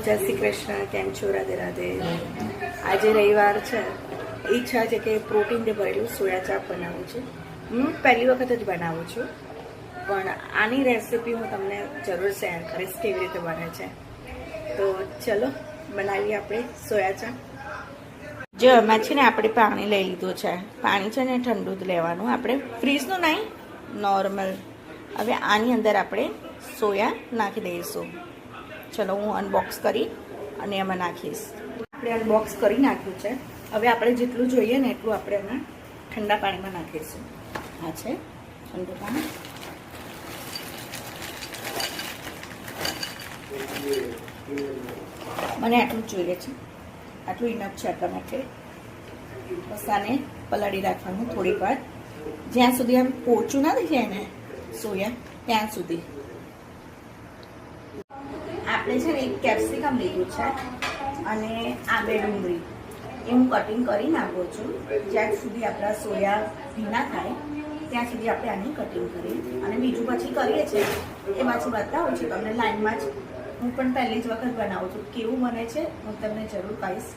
જય શ્રી કૃષ્ણ. કેમ છો? રાધે રાધે. આજે રવિવાર છે. ઈચ્છા છે કે પ્રોટીનથી ભરેલું સોયા ચાપ બનાવું છું. હું પહેલી વખત જ બનાવું છું, પણ આની રેસીપી હું તમને જરૂર શેર કરીશ કેવી રીતે બને છે. તો ચલો બનાવીએ આપણે સોયા ચાપ. જો એમાં છે ને આપણે પાણી લઈ લીધું છે. પાણી છે ને ઠંડુ જ લેવાનું, આપણે ફ્રીજનું નહીં, નોર્મલ. હવે આની અંદર આપણે સોયા નાખી દઈશું. ચલો હું અનબોક્સ કરી અને એમાં નાખીશ. આપણે અનબોક્સ કરી નાખ્યું છે. હવે આપણે જેટલું જોઈએ ને એટલું આપણે એમાં ઠંડા પાણીમાં નાખીશું. આ છે ઠંડુ પાણી. મને આટલું જ જોઈએ છે, આટલું ઇનફ છે આપણા માટે. બસ આને પલાળી રાખવાનું થોડીક વાર, જ્યાં સુધી આમ પોચું ના થઈ જાય ને સોયા ત્યાં સુધી. આપણે છે ને એક કેપ્સિકમ લીધું છે અને આ 2 ડુંગળી એ હું કટિંગ કરી નાખું છું. જ્યાં સુધી આપણા સોયા ભીના થાય ત્યાં સુધી આપણે આની કટિંગ કરીએ. અને બીજું પછી કરીએ છીએ એ પાછું બતાવું છું તમને લાઈનમાં જ. હું પણ પહેલી જ વખત બનાવું છું, કેવું બને છે હું તમને જરૂર કહીશ.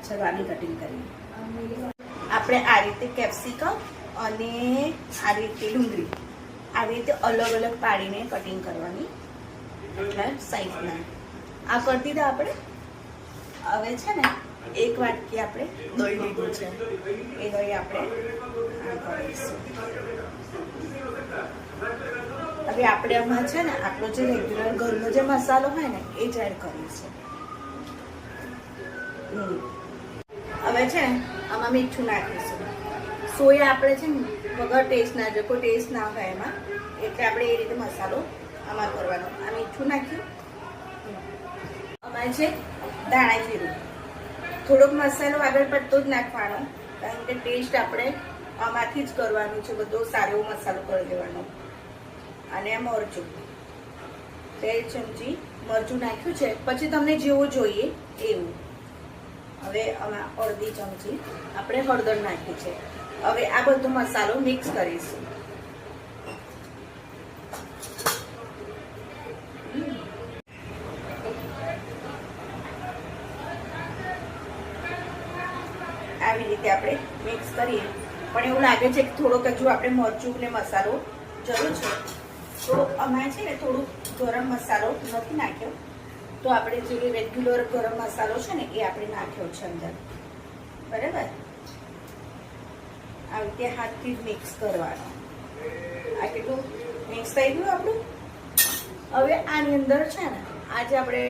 ચલો આની કટિંગ કરીએ. આપણે આ રીતે કેપ્સિકમ અને આ રીતે ડુંગળી આવી રીતે અલગ અલગ પાડીને કટિંગ કરવાની, એટલે સાઈઝના. આ કરી દીધા આપણે. હવે છે ને 1 વાટકી આપણે દહીં લીધું છે, એ દહીં આપણે આ કરીશું. હવે આપણે આમાં છે ને આપણો જે રેગ્યુલર ઘરનો જે મસાલો હોય ને એ જ એડ કરીશું. હવે છે ને આમાં મીઠું નાખીશું. સોયા આપણે છે ને વગર ટેસ્ટ ના જો કોઈ ટેસ્ટ ના હોય એમાં, એટલે આપણે એ રીતે મસાલો આમાં કરવાનો. આ મીઠું નાખ્યું. આમાં છે ધાણા જીરું. થોડોક મસાલો આગળ પડતો જ નાખવાનો, કારણ કે ટેસ્ટ આપણે આમાંથી જ કરવાનું છે. બધો સારો એવો મસાલો કરી દેવાનો. અને મરચું 2 ચમચી મરચું નાખ્યું છે. પછી તમને જેવું જોઈએ એવું. હવે આમાં અડધી ચમચી આપણે હળદર નાખી છે. હવે આ બધો મસાલો મિક્સ કરીશું. આવી રીતે આપણે મિક્સ કરીએ. પણ એવું લાગે છે કે થોડોક હજુ આપણે મરચું ને મસાલો જરૂર છે. તો આમાં છે ને થોડુંક ગરમ મસાલો નથી નાખ્યો, તો આપણે જે રેગ્યુલર ગરમ મસાલો છે ને એ આપણે નાખ્યો છે અંદર. બરાબર, આવી રીતે હાથથી જ મિક્સ કરવાનો. આ કેટલું મિક્સ થઈ ગયું આપણું. હવે આની અંદર છે ને આજે આપણે